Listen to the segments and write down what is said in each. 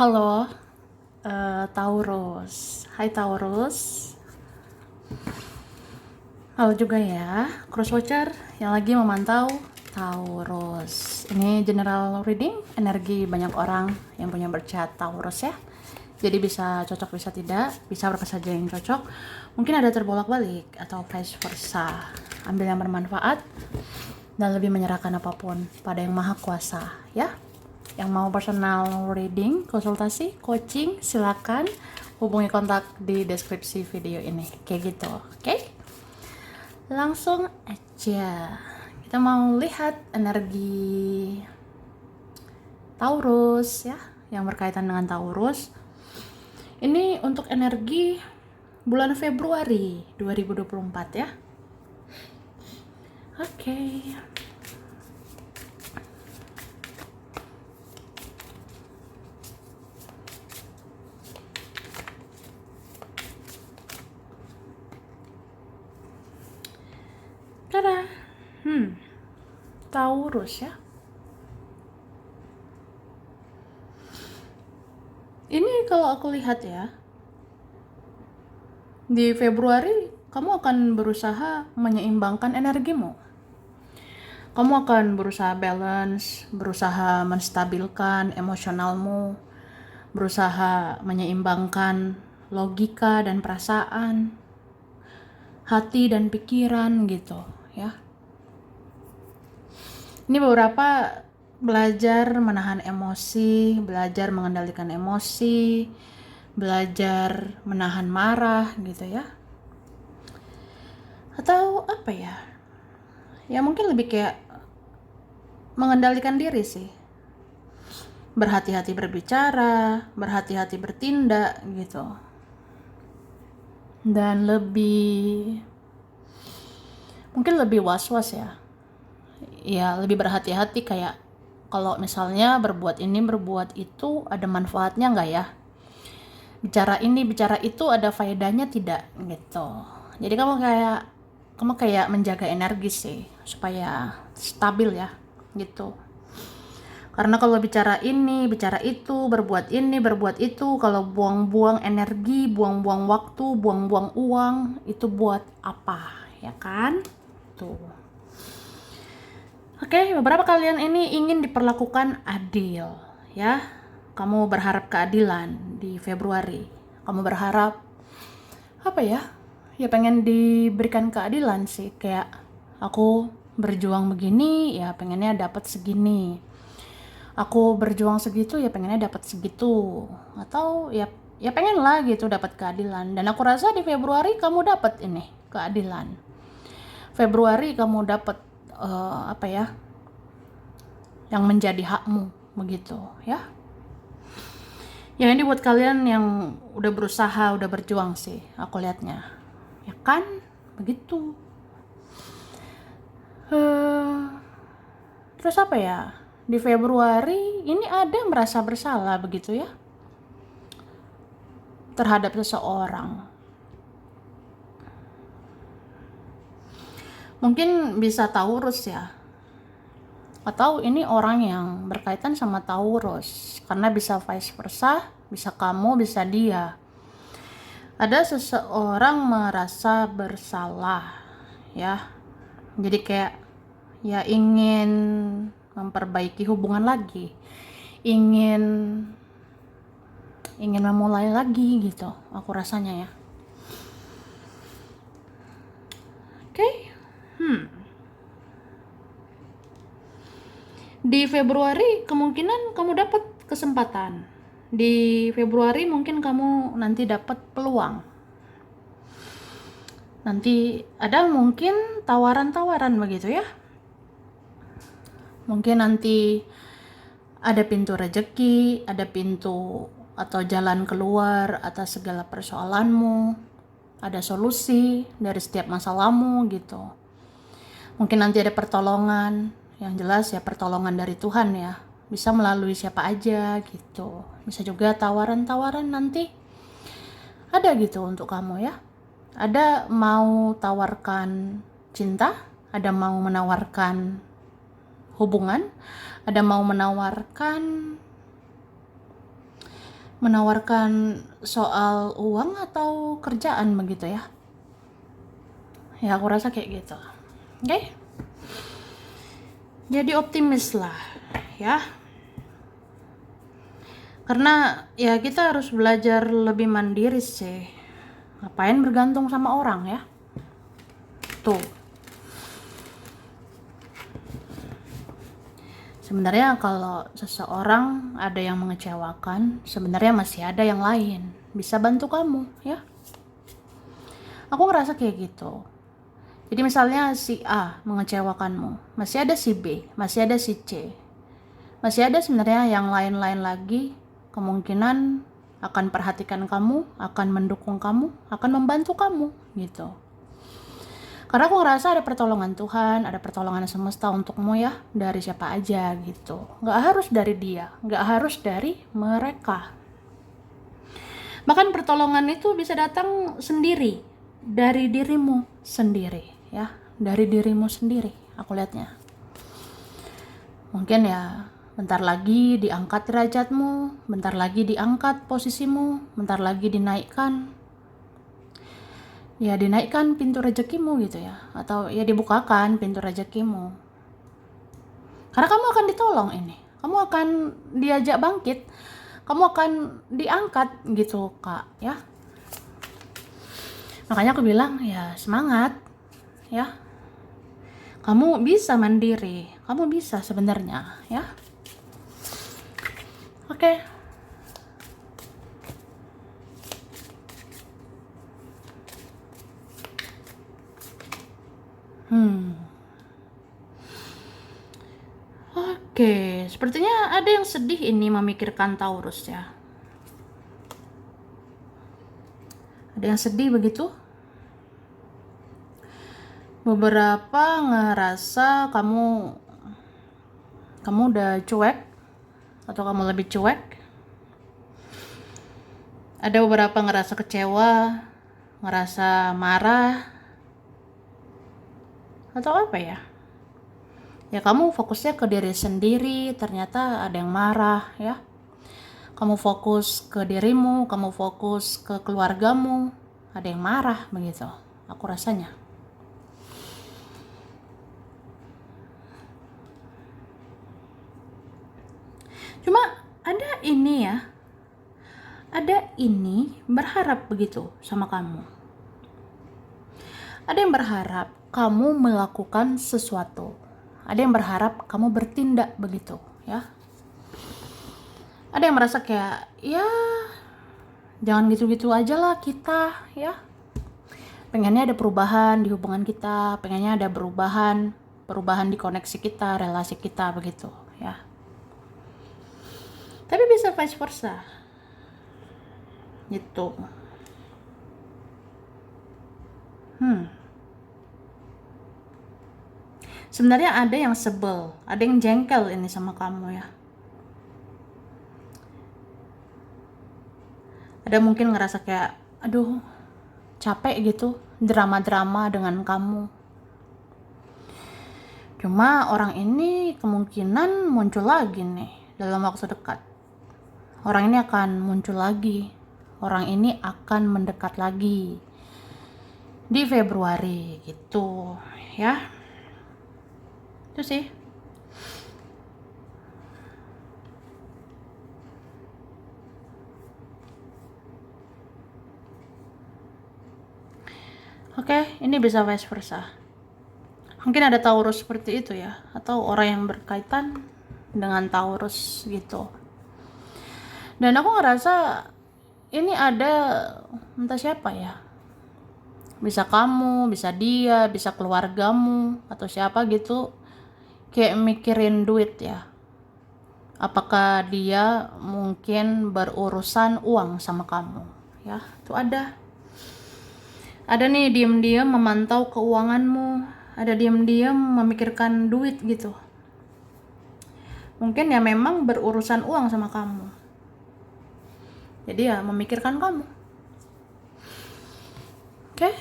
Halo, Taurus. Hai Taurus. Halo juga ya, Crosswatcher yang lagi memantau Taurus. Ini general reading, energi banyak orang yang punya bercat Taurus ya. Jadi bisa cocok, bisa tidak, bisa berapa saja yang cocok. Mungkin ada terbolak-balik atau vice versa. Ambil yang bermanfaat dan lebih menyerahkan apapun pada yang maha kuasa ya. Yang mau personal reading, konsultasi, coaching, silakan hubungi kontak di deskripsi video ini. Kayak gitu, oke? Langsung aja. Kita mau lihat energi Taurus ya, yang berkaitan dengan Taurus. Ini untuk energi bulan Februari 2024 ya. Oke. Tada. Taurus ya. Ini kalau aku lihat ya, di Februari kamu akan berusaha menyeimbangkan energimu. Kamu akan berusaha balance, berusaha menstabilkan emosionalmu, berusaha menyeimbangkan logika dan perasaan, hati dan pikiran gitu ya. Ini beberapa belajar menahan emosi, belajar mengendalikan emosi, belajar menahan marah gitu ya. Atau apa ya? Ya mungkin lebih kayak mengendalikan diri sih. Berhati-hati berbicara, berhati-hati bertindak gitu. Dan mungkin lebih was-was ya. Ya lebih berhati-hati kayak kalau misalnya berbuat ini berbuat itu ada manfaatnya nggak ya, bicara ini bicara itu ada faedahnya tidak gitu. Jadi kamu kayak menjaga energi sih supaya stabil ya gitu. Karena kalau bicara ini bicara itu, berbuat ini berbuat itu, kalau buang-buang energi, buang-buang waktu, buang-buang uang, itu buat apa ya kan tuh. Oke, beberapa kalian ini ingin diperlakukan adil, ya. Kamu berharap keadilan di Februari. Kamu berharap apa ya? Ya pengen diberikan keadilan sih, kayak aku berjuang begini, ya pengennya dapat segini. Aku berjuang segitu, ya pengennya dapat segitu. Atau ya pengen lah gitu dapat keadilan. Dan aku rasa di Februari kamu dapat ini keadilan. Februari kamu dapat apa ya, yang menjadi hakmu begitu ya. Ya ini buat kalian yang udah berusaha, udah berjuang sih aku lihatnya ya kan begitu. Terus apa ya, di Februari ini ada merasa bersalah begitu ya terhadap seseorang. Mungkin bisa Taurus ya, atau ini orang yang berkaitan sama Taurus, karena bisa vice versa, bisa kamu, bisa dia. Ada seseorang merasa bersalah ya, jadi kayak ya ingin memperbaiki hubungan lagi, ingin memulai lagi gitu aku rasanya ya. Oke. Di Februari kemungkinan kamu dapat kesempatan. Di Februari mungkin kamu nanti dapat peluang. Nanti ada mungkin tawaran-tawaran begitu ya. Mungkin nanti ada pintu rezeki, ada pintu atau jalan keluar atas segala persoalanmu. Ada solusi dari setiap masalahmu gitu. Mungkin nanti ada pertolongan, yang jelas ya pertolongan dari Tuhan ya. Bisa melalui siapa aja gitu. Bisa juga tawaran-tawaran nanti ada gitu untuk kamu ya. Ada mau tawarkan cinta, ada mau menawarkan hubungan, ada mau menawarkan menawarkan soal uang atau kerjaan begitu ya. Ya aku rasa kayak gitu. Oke? Jadi optimis lah ya. Karena ya kita harus belajar lebih mandiri sih. Ngapain bergantung sama orang ya? Tuh. Sebenarnya kalau seseorang ada yang mengecewakan, sebenarnya masih ada yang lain bisa bantu kamu ya. Aku ngerasa kayak gitu. Jadi misalnya si A mengecewakanmu, masih ada si B, masih ada si C. Masih ada sebenarnya yang lain-lain lagi, kemungkinan akan perhatikan kamu, akan mendukung kamu, akan membantu kamu gitu. Karena aku ngerasa ada pertolongan Tuhan, ada pertolongan semesta untukmu ya, dari siapa aja gitu. Nggak harus dari dia, nggak harus dari mereka. Bahkan pertolongan itu bisa datang sendiri, dari dirimu sendiri ya, dari dirimu sendiri aku lihatnya. Mungkin ya bentar lagi diangkat derajatmu, bentar lagi diangkat posisimu, bentar lagi dinaikkan. Ya dinaikkan pintu rezekimu gitu ya, atau ya dibukakan pintu rezekimu. Karena kamu akan ditolong ini, kamu akan diajak bangkit, kamu akan diangkat gitu kak ya. Makanya aku bilang ya semangat ya, kamu bisa mandiri, kamu bisa sebenarnya ya. Oke. Oke, sepertinya ada yang sedih ini memikirkan Taurus ya. Ada yang sedih begitu? Beberapa ngerasa kamu udah cuek atau kamu lebih cuek. Ada beberapa ngerasa kecewa, ngerasa marah, atau apa ya? Ya kamu fokusnya ke diri sendiri, ternyata ada yang marah ya. Kamu fokus ke dirimu, kamu fokus ke keluargamu, ada yang marah begitu. Aku rasanya. Cuma ada ini ya, ada ini berharap begitu sama kamu. Ada yang berharap kamu melakukan sesuatu. Ada yang berharap kamu bertindak begitu ya. Ada yang merasa kayak ya jangan gitu-gitu aja lah kita ya. Pengennya ada perubahan di hubungan kita, pengennya ada perubahan di koneksi kita, relasi kita begitu ya. Tapi bisa vice versa gitu. Sebenarnya ada yang sebel, ada yang jengkel ini sama kamu ya. Ada mungkin ngerasa kayak aduh capek gitu drama-drama dengan kamu. Cuma orang ini kemungkinan muncul lagi nih dalam waktu dekat. Orang ini akan muncul lagi. Orang ini akan mendekat lagi di Februari gitu ya. Itu sih. Oke, ini bisa vice versa. Mungkin ada Taurus seperti itu ya, atau orang yang berkaitan dengan Taurus gitu. Dan aku ngerasa ini ada entah siapa ya. Bisa kamu, bisa dia, bisa keluargamu, atau siapa gitu. Kayak mikirin duit ya. Apakah dia mungkin berurusan uang sama kamu ya. Itu ada nih diam-diam memantau keuanganmu, ada diam-diam memikirkan duit gitu. Mungkin ya memang berurusan uang sama kamu, jadi ya memikirkan kamu. Oke.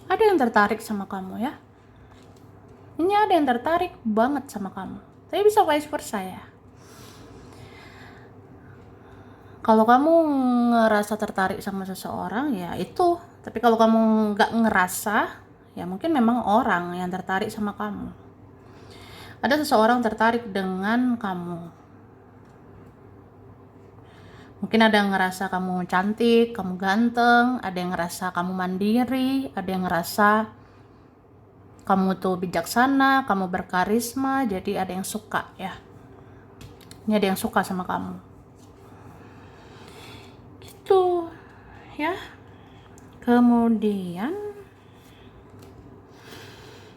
Ada yang tertarik sama kamu ya. Ini ada yang tertarik banget sama kamu. Tapi bisa vice versa ya. Kalau kamu ngerasa tertarik sama seseorang ya itu. Tapi kalau kamu nggak ngerasa, ya mungkin memang orang yang tertarik sama kamu. Ada seseorang tertarik dengan kamu. Mungkin ada yang ngerasa kamu cantik, kamu ganteng, ada yang ngerasa kamu mandiri, ada yang ngerasa kamu tuh bijaksana, kamu berkarisma, jadi ada yang suka ya. Ini ada yang suka sama kamu. Gitu ya. Kemudian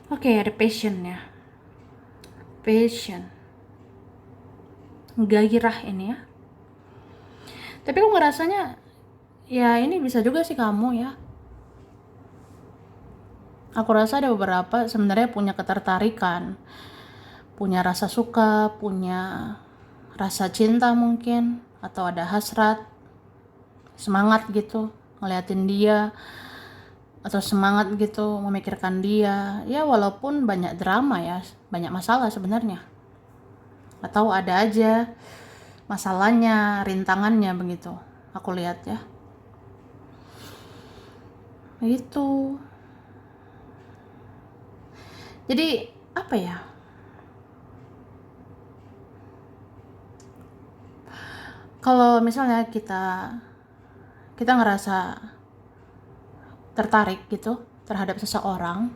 oke, ada passion ya. Passion. Gairah ini ya. Tapi aku ngerasanya ya ini bisa juga sih kamu ya. Aku rasa ada beberapa sebenarnya punya ketertarikan, punya rasa suka, punya rasa cinta mungkin, atau ada hasrat, semangat gitu ngeliatin dia, atau semangat gitu memikirkan dia. Ya walaupun banyak drama ya, banyak masalah sebenarnya, atau ada aja masalahnya, rintangannya begitu. Aku lihat ya. Begitu. Jadi apa ya? Kalau misalnya kita ngerasa tertarik gitu terhadap seseorang,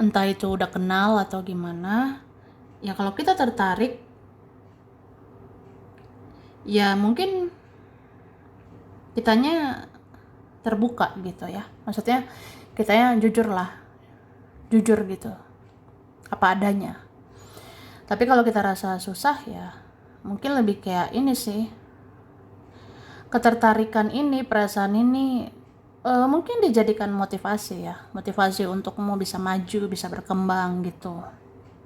entah itu udah kenal atau gimana, ya kalau kita tertarik, ya mungkin kitanya terbuka gitu ya. Maksudnya kitanya jujur gitu, apa adanya. Tapi kalau kita rasa susah ya mungkin lebih kayak ini sih, ketertarikan ini, perasaan ini mungkin dijadikan motivasi ya, motivasi untukmu bisa maju, bisa berkembang gitu.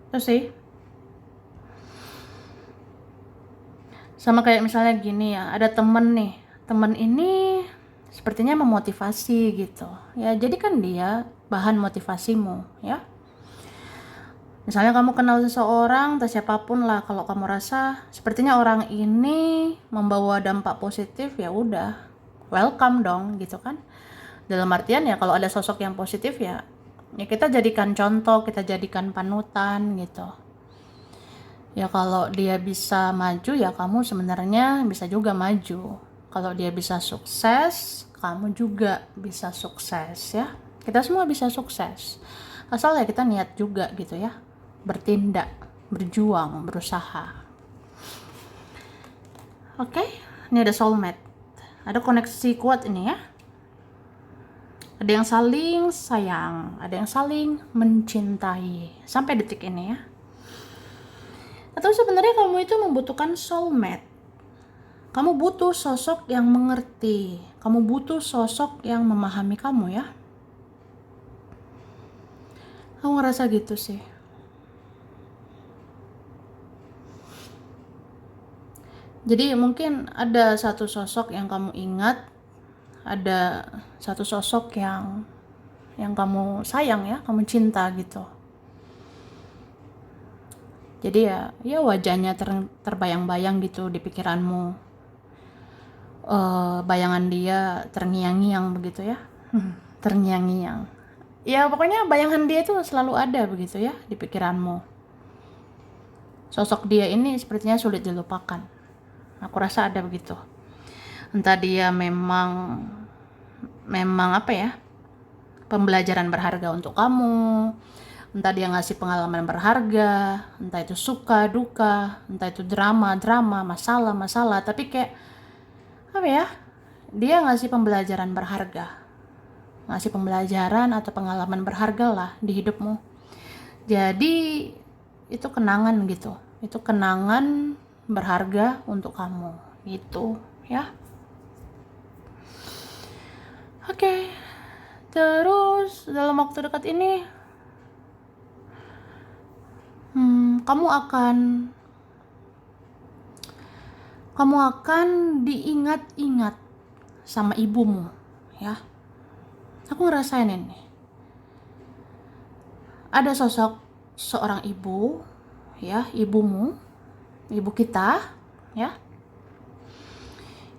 Itu sih. Sama kayak misalnya gini ya, ada temen nih, temen ini sepertinya memotivasi gitu ya, jadikan dia bahan motivasimu ya. Misalnya kamu kenal seseorang atau siapapun lah, kalau kamu rasa sepertinya orang ini membawa dampak positif, ya udah welcome dong gitu kan. Dalam artian ya kalau ada sosok yang positif ya kita jadikan contoh, kita jadikan panutan gitu. Ya kalau dia bisa maju ya kamu sebenarnya bisa juga maju. Kalau dia bisa sukses, kamu juga bisa sukses ya. Kita semua bisa sukses. Asal ya kita niat juga gitu ya. Bertindak, berjuang, berusaha. Oke, ini ada soulmate. Ada koneksi kuat ini ya. Ada yang saling sayang, ada yang saling mencintai sampai detik ini ya. Atau sebenarnya kamu itu membutuhkan soulmate. Kamu butuh sosok yang mengerti, kamu butuh sosok yang memahami kamu ya. Aku ngerasa gitu sih. Jadi mungkin ada satu sosok yang kamu ingat, ada satu sosok yang kamu sayang ya, kamu cinta gitu. Jadi ya wajahnya terbayang-bayang gitu di pikiranmu. Bayangan dia terngiang-ngiang begitu ya. Terngiang-ngiang. Ya pokoknya bayangan dia itu selalu ada begitu ya di pikiranmu. Sosok dia ini sepertinya sulit dilupakan. Aku rasa ada begitu. Entah dia memang apa ya, pembelajaran berharga untuk kamu, entah dia ngasih pengalaman berharga, entah itu suka duka, entah itu drama masalah, tapi kayak apa ya, dia ngasih pembelajaran berharga, ngasih pembelajaran atau pengalaman berharga lah di hidupmu. Jadi itu kenangan gitu, itu kenangan berharga untuk kamu gitu ya. Oke. Terus dalam waktu dekat ini kamu akan diingat-ingat sama ibumu ya. Aku ngerasain ini. Ada sosok seorang ibu, ya, ibumu, ibu kita, ya.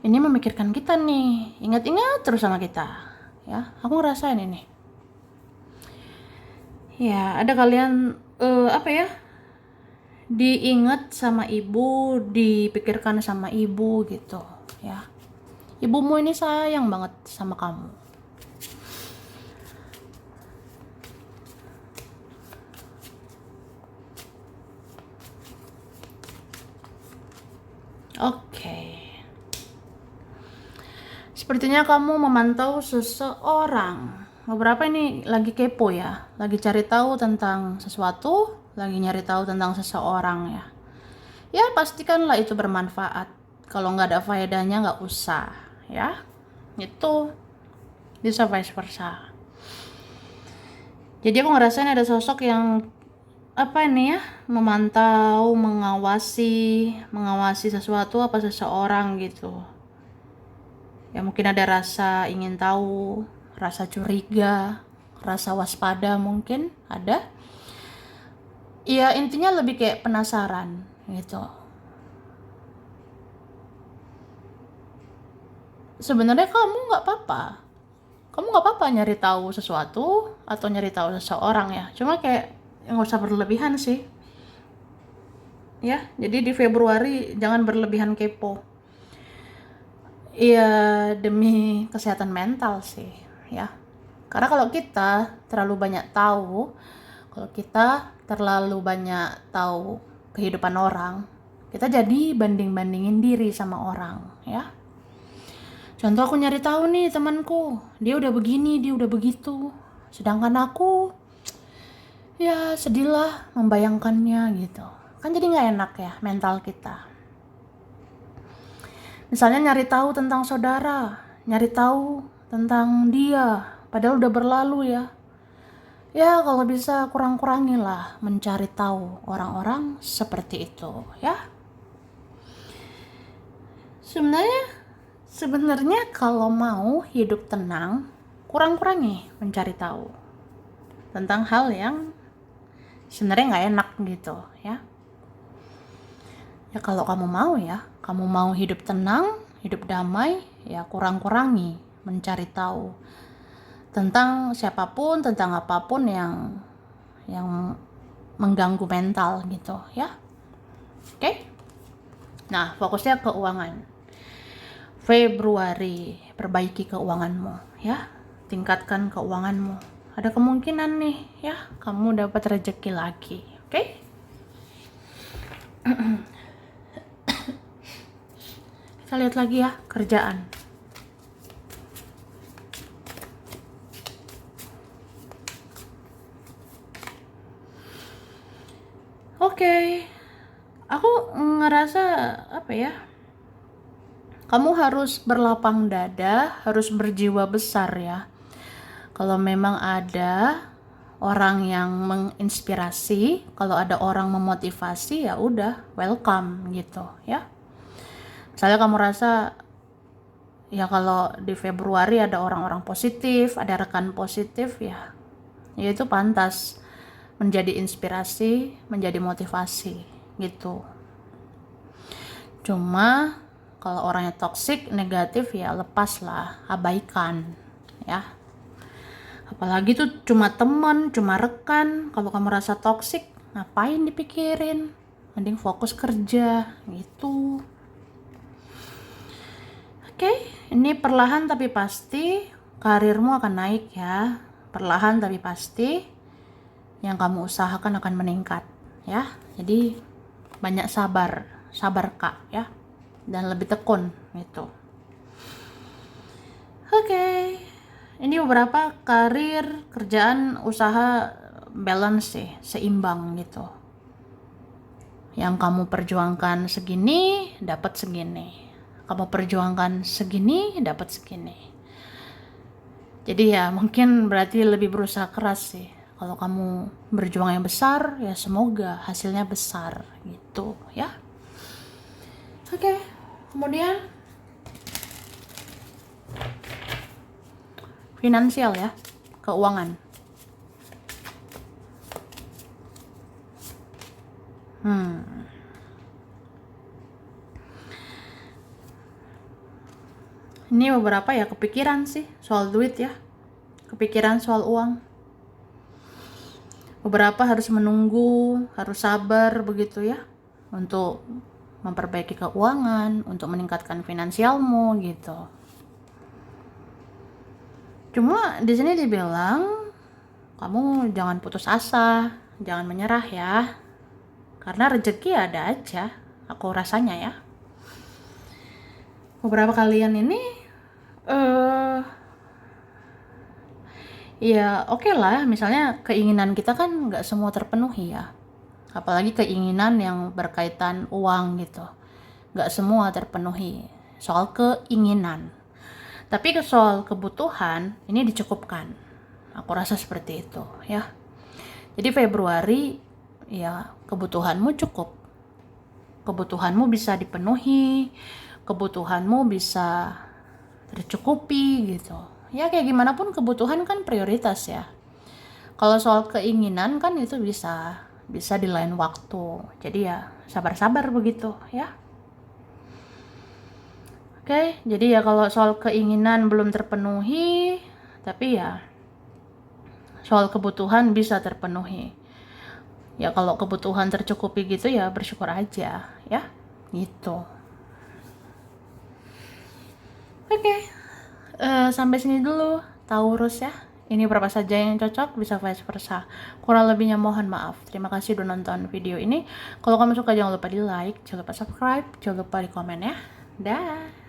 Ini memikirkan kita nih, ingat-ingat terus sama kita, ya. Aku ngerasain ini. Ya, ada kalian apa ya? Diingat sama ibu, dipikirkan sama ibu gitu, ya. Ibumu ini sayang banget sama kamu. Oke. Sepertinya kamu memantau seseorang. Beberapa ini lagi kepo ya, lagi cari tahu tentang sesuatu, lagi nyari tahu tentang seseorang ya. Ya pastikanlah itu bermanfaat. Kalau nggak ada faedahnya nggak usah, ya. Itu bisa vice versa. Jadi aku ngerasain ada sosok yang apa ini ya, memantau, mengawasi sesuatu apa seseorang gitu. Ya mungkin ada rasa ingin tahu, rasa curiga, rasa waspada mungkin ada. Ya intinya lebih kayak penasaran gitu. Sebenarnya kamu nggak apa-apa nyari tahu sesuatu atau nyari tahu seseorang ya. Cuma kayak nggak usah berlebihan sih. Ya, jadi di Februari jangan berlebihan kepo. Iya, demi kesehatan mental sih, ya. Karena kalau kita terlalu banyak tahu, kalau kita terlalu banyak tahu kehidupan orang, kita jadi banding-bandingin diri sama orang, ya. Contoh aku nyari tahu nih temanku, dia udah begini, dia udah begitu. Sedangkan aku, ya sedihlah membayangkannya gitu. Kan jadi nggak enak ya mental kita. Misalnya nyari tahu tentang saudara, nyari tahu tentang dia, padahal udah berlalu ya. Ya kalau bisa kurang-kurangilah mencari tahu orang-orang seperti itu ya. Sebenarnya kalau mau hidup tenang, kurang-kurangi mencari tahu tentang hal yang sebenarnya nggak enak gitu ya. Ya kalau kamu mau hidup tenang, hidup damai, ya kurang-kurangi mencari tahu tentang siapapun, tentang apapun yang mengganggu mental gitu ya. Oke? Nah, fokusnya keuangan. Februari, perbaiki keuanganmu ya. Tingkatkan keuanganmu. Ada kemungkinan nih ya, kamu dapat rezeki lagi. Oke? Kita lihat lagi ya, kerjaan. Oke. Aku ngerasa apa ya? Kamu harus berlapang dada, harus berjiwa besar ya. Kalau memang ada orang yang menginspirasi, kalau ada orang memotivasi, ya udah welcome gitu ya. Misalnya kamu rasa ya kalau di Februari ada orang-orang positif, ada rekan positif ya itu pantas menjadi inspirasi, menjadi motivasi gitu. Cuma kalau orangnya toksik, negatif ya lepaslah, abaikan ya. Apalagi tuh cuma teman, cuma rekan. Kalau kamu rasa toksik, ngapain dipikirin? Mending fokus kerja gitu. Oke, ini perlahan tapi pasti karirmu akan naik ya. Perlahan tapi pasti yang kamu usahakan akan meningkat ya. Jadi banyak sabar Kak ya. Dan lebih tekun gitu. Oke. Ini beberapa karir, kerjaan, usaha balance sih, seimbang gitu. Yang kamu perjuangkan segini, dapat segini. Kamu perjuangkan segini, dapat segini. Jadi ya mungkin berarti lebih berusaha keras sih. Kalau kamu berjuang yang besar, ya semoga hasilnya besar gitu ya. Oke, kemudian finansial ya, keuangan. Ini beberapa ya kepikiran sih soal duit ya. Kepikiran soal uang. Beberapa harus menunggu, harus sabar begitu ya. Untuk memperbaiki keuangan, untuk meningkatkan finansialmu gitu. Cuma di sini dibilang kamu jangan putus asa, jangan menyerah ya. Karena rezeki ada aja, aku rasanya ya. Beberapa kalian ini ya oke lah, misalnya keinginan kita kan nggak semua terpenuhi ya. Apalagi keinginan yang berkaitan uang gitu. Nggak semua terpenuhi. Soal keinginan. Tapi soal kebutuhan, ini dicukupkan. Aku rasa seperti itu ya. Jadi Februari, ya kebutuhanmu cukup. Kebutuhanmu bisa dipenuhi. Kebutuhanmu bisa tercukupi gitu. Ya kayak gimana pun kebutuhan kan prioritas ya. Kalau soal keinginan kan itu bisa di lain waktu. Jadi ya sabar-sabar begitu ya. Oke, jadi ya kalau soal keinginan belum terpenuhi, tapi ya soal kebutuhan bisa terpenuhi. Ya kalau kebutuhan tercukupi gitu ya bersyukur aja ya. Gitu. Oke. Sampai sini dulu Taurus ya. Ini berapa saja yang cocok, bisa vice versa. Kurang lebihnya mohon maaf. Terima kasih udah nonton video ini. Kalau kamu suka jangan lupa di like, jangan lupa subscribe, jangan lupa di komen ya. Dah.